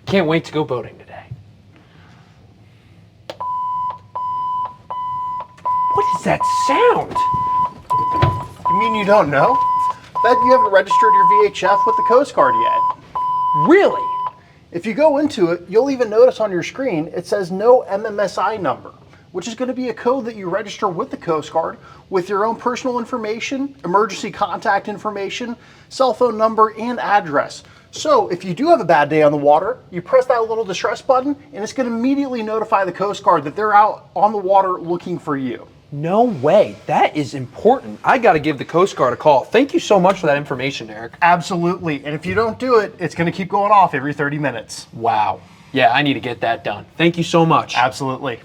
Can't wait to go boating today. What is that sound? You mean you don't know? Bet you haven't registered your VHF with the Coast Guard yet. Really? If you go into it, you'll even notice on your screen it says no MMSI number, which is going to be a code that you register with the Coast Guard with your own personal information, emergency contact information, cell phone number, and address. So if you do have a bad day on the water, you press that little distress button and it's going to immediately notify the Coast Guard that they're out on the water looking for you. No way. That is important. I got to give the Coast Guard a call. Thank you so much for that information, Eric. Absolutely. And if you don't do it, it's going to keep going off every 30 minutes. Wow. Yeah, I need to get that done. Thank you so much. Absolutely.